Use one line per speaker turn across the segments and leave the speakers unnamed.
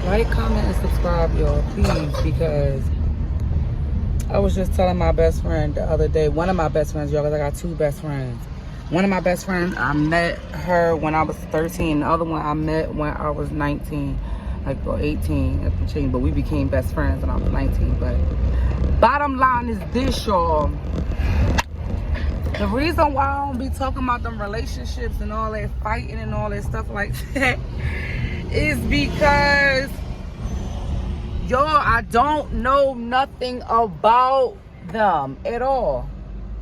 Like, comment, and subscribe, y'all, please, because I was just telling my best friend the other day, one of my best friends, y'all, because I got two best friends. One of my best friends, I met her when I was 13. The other one I met when I was 19, like, or 18 at the change. But we became best friends when I was 19. But bottom line is this, y'all. The reason why I don't be talking about them relationships and all that fighting and all that stuff like that is because, y'all, I don't know nothing about them at all,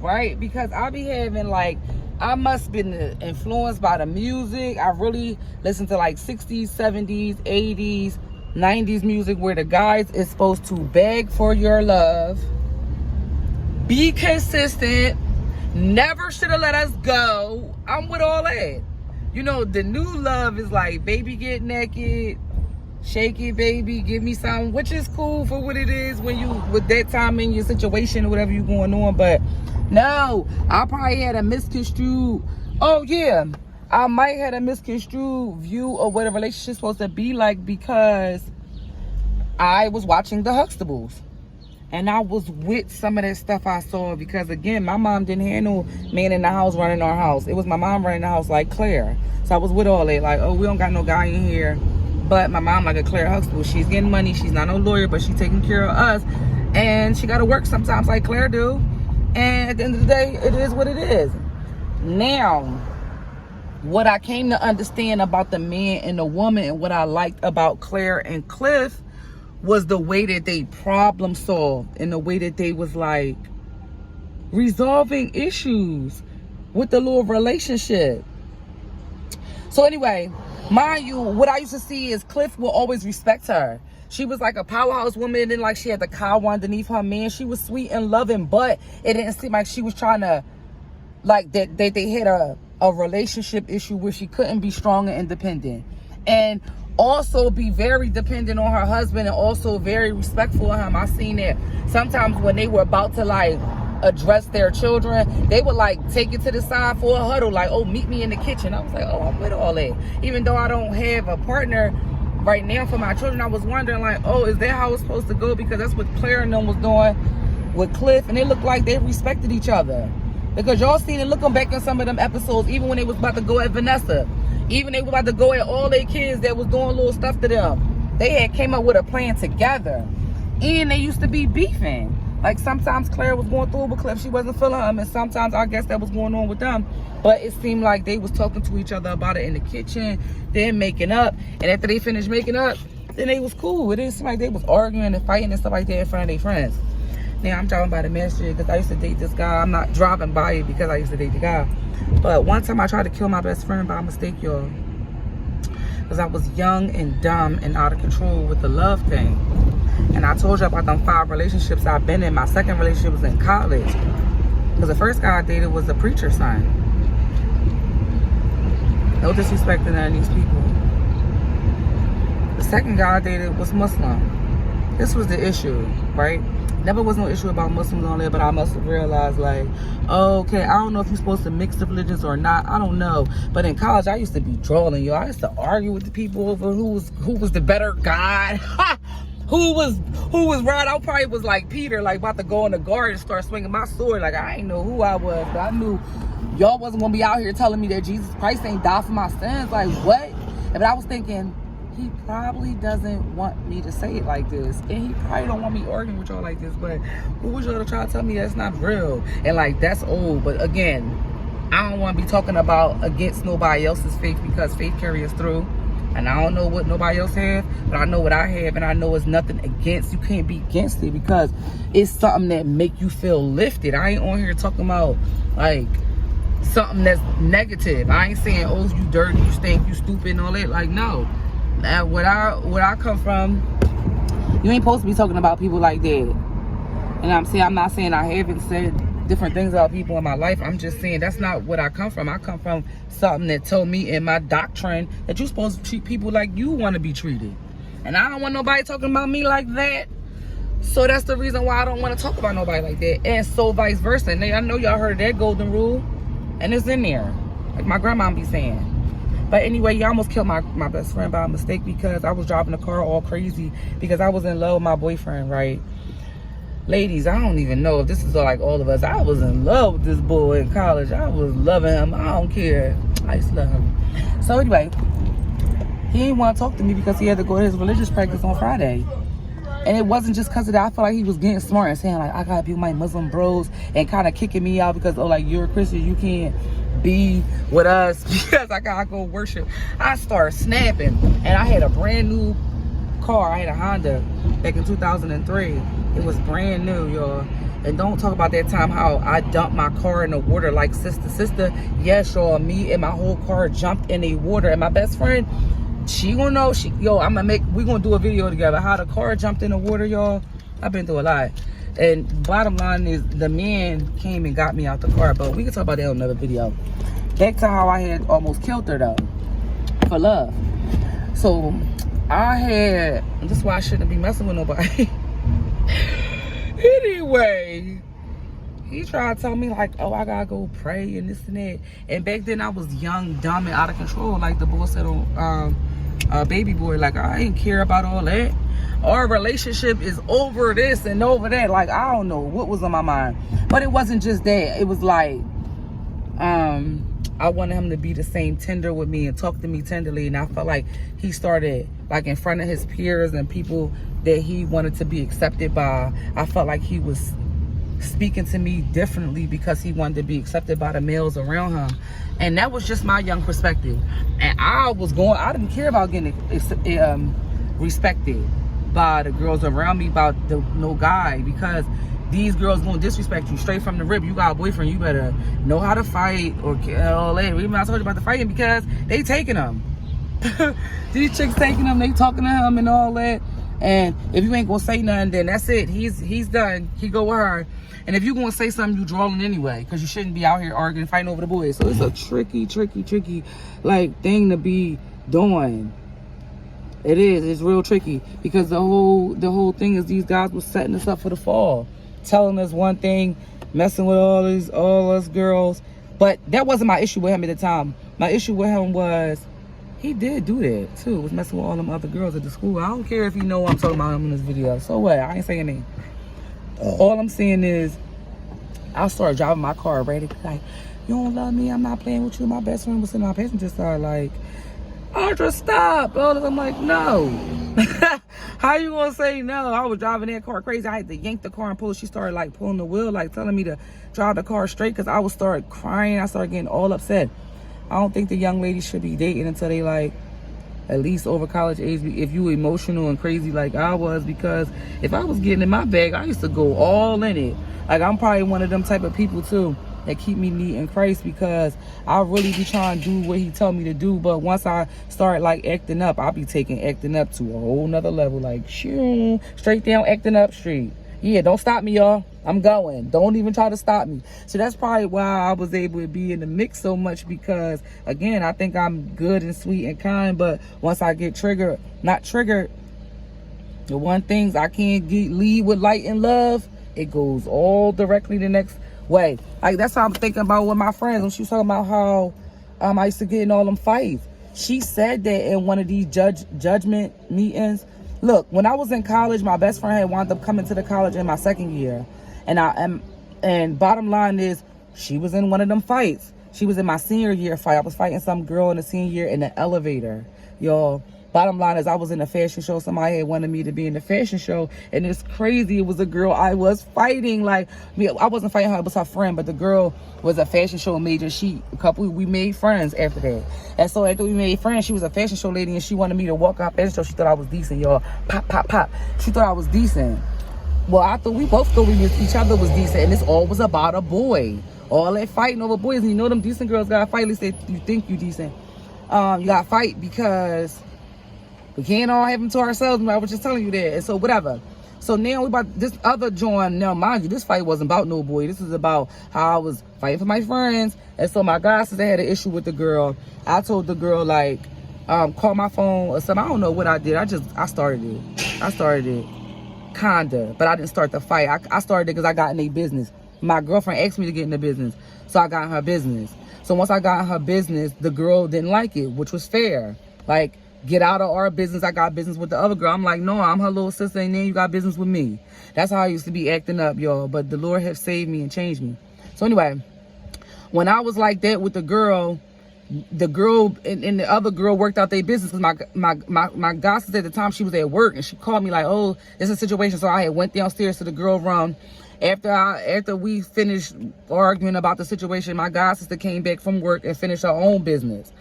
right? Because I be having, like, I must been influenced by the music. I really listen to, like, 60s, 70s, 80s, 90s music where the guys is supposed to beg for your love, be consistent, never should have let us go. I'm with all that. You know, the new love is like, baby, get naked, shake it, baby, give me some, which is cool for what it is when you, with that time in your situation or whatever you going on. But no, I probably had a misconstrued, oh yeah, I might had a misconstrued view of what a relationship's supposed to be like because I was watching the Huxtables. And I was with some of that stuff I saw because, again, my mom didn't have no man in the house running our house. It was my mom running the house like Claire. So I was with all that. Like, oh, we don't got no guy in here. But my mom, like a Claire Huxtable, she's getting money. She's not no lawyer, but she's taking care of us. And she got to work sometimes like Claire do. And at the end of the day, it is what it is. Now, what I came to understand about the man and the woman and what I liked about Claire and Cliff was the way that they problem solved and the way that they was like resolving issues with the little relationship. So anyway, mind you, what I used to see is Cliff will always respect her. She was like a powerhouse woman, and then like she had the cow underneath her man. She was sweet and loving, but it didn't seem like she was trying to, like, that they had a relationship issue where she couldn't be strong and independent. And also be very dependent on her husband and also very respectful of him. I seen that sometimes when they were about to like address their children, they would like take it to the side for a huddle, like, oh, meet me in the kitchen. I was like, oh, I'm with all that. Even though I don't have a partner right now for my children, I was wondering like, oh, is that how it's supposed to go? Because that's what Claire and them was doing with Cliff, and it looked like they respected each other. Because y'all seen it looking back in some of them episodes, even when they was about to go at Vanessa. Even they were about to go at all their kids that was doing little stuff to them. They had came up with a plan together. And they used to be beefing. Like sometimes Claire was going through with Cliff. She wasn't feeling him. And sometimes I guess that was going on with them. But it seemed like they was talking to each other about it in the kitchen. Then making up. And after they finished making up, then they was cool. It didn't seem like they was arguing and fighting and stuff like that in front of their friends. Now I'm driving by the Mass Street because I used to date this guy. I'm not driving by it because I used to date the guy. But one time I tried to kill my best friend by mistake, y'all. Because I was young and dumb and out of control with the love thing. And I told you about them 5 relationships I've been in. My second relationship was in college. Because the first guy I dated was the preacher's son. No disrespect to none of these people. The second guy I dated was Muslim. This was the issue, right? Never was no issue about Muslims on there, but I must have realized, like, oh, okay, I don't know if you're supposed to mix the religions or not. I don't know. But in college, I used to be drooling, yo. I used to argue with the people over who was the better God. who was right. I probably was like Peter, like about to go in the garden and start swinging my sword. Like, I ain't know who I was, but I knew y'all wasn't going to be out here telling me that Jesus Christ ain't died for my sins. Like, what? But I was thinking, he probably doesn't want me to say it like this, and he probably don't want me arguing with y'all like this, but who was y'all to try to tell me that's not real? And like, that's old. But again, I don't want to be talking about against nobody else's faith, because faith carries us through, and I don't know what nobody else have, but I know what I have, and I know it's nothing against. You can't be against it because it's something that make you feel lifted. I ain't on here talking about like something that's negative. I ain't saying, oh, you dirty, you stink, you stupid, and all that. Like, no. Where I come from, you ain't supposed to be talking about people like that. And I'm not saying I haven't said different things about people in my life. I'm just saying that's not what I come from. I come from something that told me in my doctrine that you're supposed to treat people like you want to be treated. And I don't want nobody talking about me like that. So that's the reason why I don't want to talk about nobody like that. And so vice versa. And I know y'all heard of that golden rule. And it's in there. Like my grandma be saying. But anyway, I almost killed my best friend by mistake because I was driving the car all crazy because I was in love with my boyfriend, right? Ladies, I don't even know if this is like all of us. I was in love with this boy in college. I was loving him. I don't care. I used to love him. So anyway, he didn't want to talk to me because he had to go to his religious practice on Friday. And it wasn't just because of that. I felt like he was getting smart and saying, like, I got to be with my Muslim bros and kind of kicking me out because, oh, like, you're a Christian. You can't be with us because I got to go worship. I started snapping. And I had a brand new car. I had a Honda back in 2003. It was brand new, y'all. And don't talk about that time how I dumped my car in the water like sister. Yes, y'all, me and my whole car jumped in the water. And my best friend, she gonna know. We gonna do a video together how the car jumped in the water, y'all. I've been through a lot. And bottom line is the man came and got me out the car. But we can talk about that on another video. Back to how I had almost killed her though. For love. So this is why I shouldn't be messing with nobody. Anyway, he tried to tell me like, oh, I gotta go pray and this and that. And back then I was young, dumb, and out of control, like the boy said on Baby Boy. Like, I ain't care about all that. Our relationship is over this and over that. Like, I don't know what was on my mind. But it wasn't just that. It was like, I wanted him to be the same tender with me and talk to me tenderly. And I felt like he started, like, in front of his peers and people that he wanted to be accepted by. I felt like he was speaking to me differently because he wanted to be accepted by the males around him. And that was just my young perspective. And I didn't care about getting respected by the girls around me, about no guy, because these girls gonna disrespect you straight from the rip. You got a boyfriend, you better know how to fight or all that. Remember I told you about the fighting because they taking them. These chicks taking them, they talking to him and all that. And if you ain't gonna say nothing, then that's it. He's done. He go with her. And if you gonna say something, you drawing anyway, because you shouldn't be out here arguing, fighting over the boys. So it's a tricky like thing to be doing. It is. It's real tricky because the whole thing is these guys were setting us up for the fall, telling us one thing, messing with all us girls. But that wasn't my issue with him at the time. My issue with him was he did do that too. Was messing with all them other girls at the school. I don't care if you know I'm talking about him in this video. So what? I ain't saying anything. All I'm saying is I started driving my car ready. Like, you don't love me? I'm not playing with you. My best friend was in my passenger side. Like, Audra, stop. I'm like, no. How you gonna say no? I was driving that car crazy. I had to yank the car and pull. She started like pulling the wheel, like telling me to drive the car straight because I was started crying. I started getting all upset. I don't think the young ladies should be dating until they like at least over college age if you emotional and crazy like I was, because if I was getting in my bag, I used to go all in it. Like, I'm probably one of them type of people too that keep me neat in Christ, because I really be trying to do what he tell me to do. But once I start like acting up, I'll be taking acting up to a whole nother level. Like, shoo, straight down acting up street. Yeah, don't stop me, y'all. I'm going. Don't even try to stop me. So that's probably why I was able to be in the mix so much, because again, I think I'm good and sweet and kind, but once I get not triggered, the one things I can't lead with light and love, it goes all directly the next way. Like, that's how I'm thinking about with my friends when she was talking about how I used to get in all them fights. She said that in one of these judgment meetings. Look, when I was in college, my best friend had wound up coming to the college in my second year. And bottom line is, she was in one of them fights. She was in my senior year fight. I was fighting some girl in the senior year in the elevator. Y'all, bottom line is I was in a fashion show. Somebody had wanted me to be in the fashion show. And it's crazy. It was a girl I was fighting. Like, I wasn't fighting her. It was her friend. But the girl was a fashion show major. We made friends after that. And so after we made friends, she was a fashion show lady. And she wanted me to walk out fashion show. She thought I was decent, y'all. Pop, pop, pop. She thought I was decent. Well, we both thought each other was decent. And this all was about a boy. All that fighting over boys. And you know them decent girls got to fight. At least you think you decent. You got to fight because we can't all have them to ourselves. I was just telling you that. And so whatever. So now we about this other joint. Now, mind you, this fight wasn't about no boy. This is about how I was fighting for my friends. And so my guy said they had an issue with the girl. I told the girl, like, call my phone or something. I don't know what I did. I started it. Kinda. But I didn't start the fight. I started it because I got in their business. My girlfriend asked me to get in the business. So I got in her business. So once I got in her business, the girl didn't like it, which was fair. Like, get out of our business. I got business with the other girl. I'm like, no, I'm her little sister, and then you got business with me. That's how I used to be acting up, y'all. But the Lord has saved me and changed me. So anyway, when I was like that with the girl and the other girl worked out their business, because my gossip at the time, she was at work, and she called me like, oh, there's a situation. So I had went downstairs to the girl room. After we finished arguing about the situation, my god sister came back from work and finished her own business.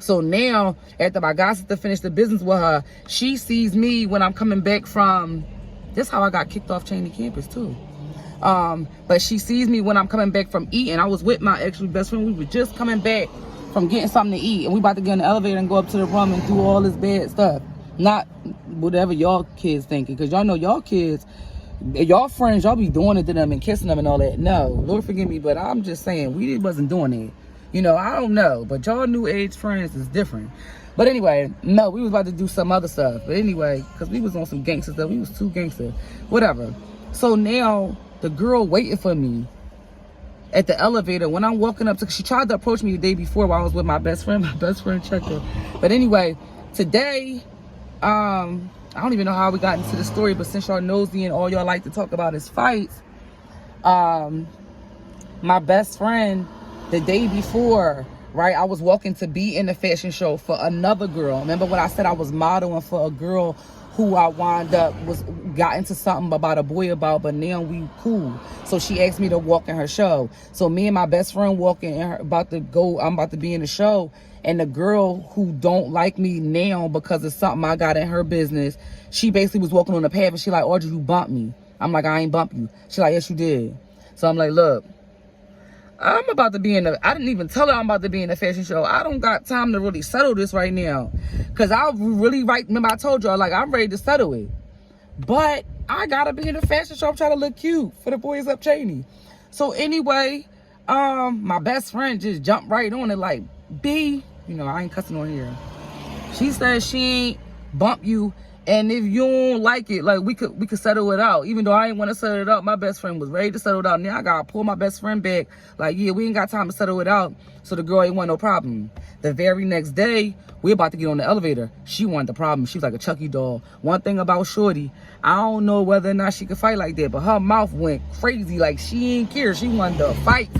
So now, after my god sister finished the business with her, she sees me when I'm coming back from... This is how I got kicked off Cheney campus too. But she sees me when I'm coming back from eating. I was with my actual best friend. We were just coming back from getting something to eat, and we about to get in the elevator and go up to the room and do all this bad stuff. Not whatever y'all kids thinking, because y'all know y'all kids... Y'all friends, y'all be doing it to them and kissing them and all that. No, Lord forgive me, but I'm just saying, we wasn't doing it. You know, I don't know, but y'all new age friends is different. But anyway, no, we was about to do some other stuff. But anyway, because we was on some gangster stuff. We was too gangster. Whatever. So now, the girl waiting for me at the elevator, when I'm walking up to... She tried to approach me the day before while I was with my best friend. My best friend checked her. But anyway, today... I don't even know how we got into the story, but since y'all nosy and all y'all like to talk about is fights, my best friend, the day before, right, I was walking to be in the fashion show for another girl. Remember when I said I was modeling for a girl who I wound up got into something about a boy about, but now we cool. So she asked me to walk in her show. So me and my best friend walking in her, I'm about to be in the show. And the girl who don't like me now because of something I got in her business, she basically was walking on the path and she like, Audrey, you bumped me. I'm like, I ain't bump you. She like, yes, you did. So I'm like, look, I'm about to be I didn't even tell her I'm about to be in a fashion show. I don't got time to really settle this right now. Because remember I told y'all, like, I'm ready to settle it. But I got to be in a fashion show. I'm trying to look cute for the boys up Cheney. So anyway, my best friend just jumped right on it like, B, you know, I ain't cussing on here. She said she ain't bump you, and if you don't like it, like, we could settle it out. Even though I ain't want to settle it out, my best friend was ready to settle it out. Now I gotta pull my best friend back. Like, yeah, we ain't got time to settle it out. So the girl ain't want no problem. The very next day, we about to get on the elevator. She wanted the problem. She was like a Chucky doll. One thing about Shorty, I don't know whether or not she could fight like that, but her mouth went crazy. Like, she ain't care. She wanted to fight.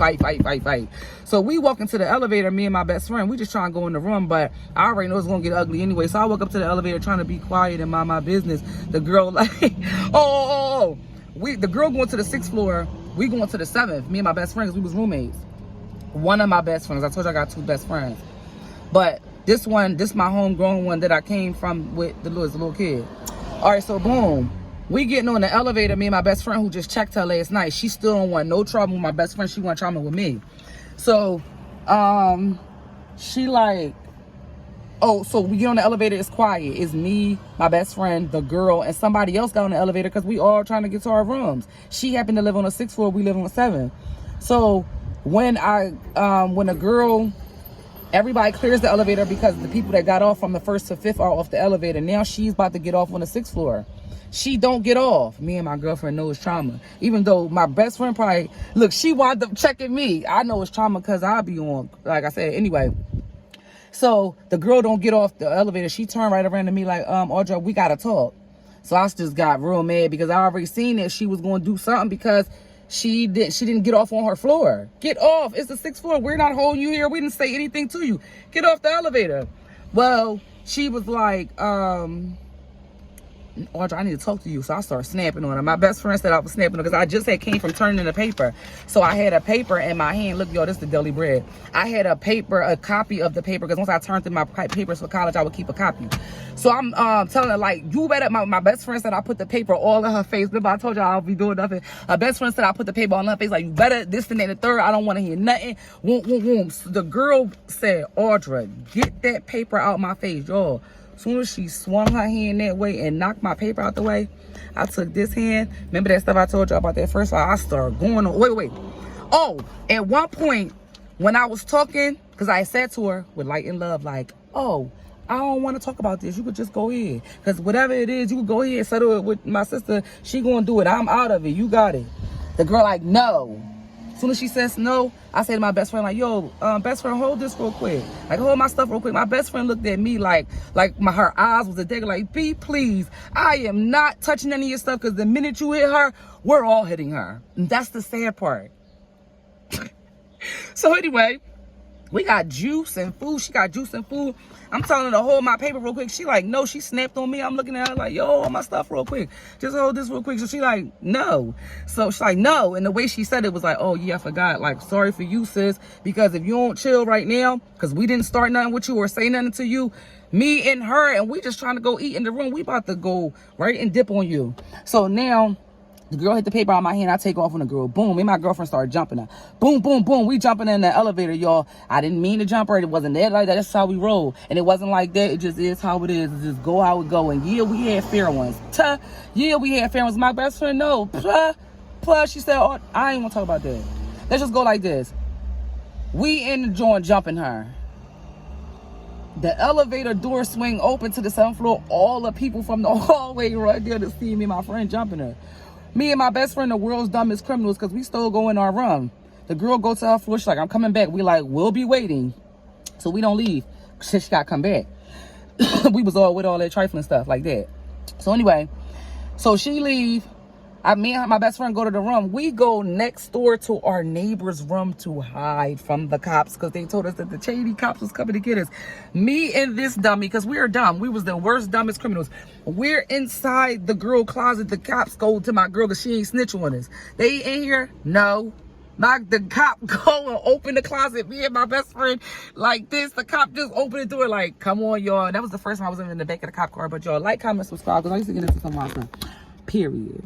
So we walk into the elevator, me and my best friend. We just trying to go in the room, but I already know it's going to get ugly anyway. So I walk up to the elevator trying to be quiet and mind my business. The girl like, the girl going to the 6th floor. We going to the 7th. Me and my best friend, because we was roommates. One of my best friends. I told you I got 2 best friends. But this my homegrown one that I came from with the little kid. All right, so boom. We getting on the elevator, me and my best friend who just checked her last night. She still don't want no trouble with my best friend. She want trouble with me. So, she like, so we get on the elevator, it's quiet. It's me, my best friend, the girl, and somebody else got on the elevator because we all trying to get to our rooms. She happened to live on the 6th floor, we live on the 7th. So when a girl... Everybody clears the elevator because the people that got off from the 1st to 5th are off the elevator. Now she's about to get off on the 6th floor. She don't get off. Me and my girlfriend know it's trauma. Even though my best friend probably... Look, she wound up checking me. I know it's trauma because I'll be on... Like I said, anyway. So the girl don't get off the elevator. She turned right around to me like, Audrey, we got to talk. So I just got real mad because I already seen that she was going to do something because... She didn't get off on her floor. Get off. It's the 6th floor. We're not holding you here. We didn't say anything to you. Get off the elevator. Well, she was like, Audrey, I need to talk to you. So I started snapping on her. My best friend said I was snapping on her because I just came from turning in the paper. So I had a paper in my hand. Look, y'all, this is the deli bread. I had a copy of the paper because once I turned in my papers for college, I would keep a copy. So I'm telling her, like, you better, my best friend said I put the paper all in her face. Remember, I told y'all I'll be doing nothing. My best friend said I put the paper all in her face. Like, you better this and that and the third. I don't want to hear nothing. So the girl said, Audrey, get that paper out my face, y'all. As soon as she swung her hand that way and knocked my paper out the way, I took this hand. Remember that stuff I told you about that first one? I started going on. Wait. Oh, at one point, when I was talking, because I said to her with light and love, like, oh, I don't want to talk about this. You could just go ahead. Because whatever it is, you could go ahead and settle it with my sister. She going to do it. I'm out of it. You got it. The girl like, no. soon as she says no, I say to my best friend, like, yo, best friend, hold this real quick. Like, hold my stuff real quick. My best friend looked at me like her eyes was a dagger. Like, B, please, I am not touching any of your stuff, because the minute you hit her, we're all hitting her. And that's the sad part. So anyway, we got juice and food. She got juice and food. I'm telling her to hold my paper real quick. She like, no. She snapped on me. I'm looking at her like, yo, hold my stuff real quick. Just hold this real quick. So she like, no. So she's like, no. And the way she said it was like, oh, yeah, I forgot. Like, sorry for you, sis. Because if you don't chill right now, because we didn't start nothing with you or say nothing to you, me and her, and we just trying to go eat in the room. We about to go right and dip on you. So now, the girl hit the paper on my hand. I take off on the girl. Boom. Me and my girlfriend started jumping her. Boom, boom, boom. We jumping in the elevator, y'all. I didn't mean to jump her. It wasn't that like that. That's how we roll. And it wasn't like that. It just is how it is. It just go how it go. And yeah, we had fair ones. Yeah, we had fair ones. My best friend, no. Plus, she said, oh, I ain't gonna talk about that. Let's just go like this. We in the joint jumping her. The elevator door swing open to the 7th floor. All the people from the hallway right there to see me and my friend jumping her. Me and my best friend, the world's dumbest criminals, because we still go in our room. The girl go to her floor. She's like, I'm coming back. We like, we'll be waiting. So we don't leave. She got to come back. We was all with all that trifling stuff like that. So anyway, so she leave. Me and my best friend go to the room. We go next door to our neighbor's room to hide from the cops, because they told us that the shady cops was coming to get us. Me and this dummy, because we are dumb. We was the worst, dumbest criminals. We're inside the girl closet. The cops go to my girl because she ain't snitching on us. They in here? No. The cop go and open the closet. Me and my best friend like this. The cop just opened the door like, come on, y'all. That was the first time I was in the back of the cop car. But y'all, like, comment, subscribe, because I used to get into some of my stuff. Period.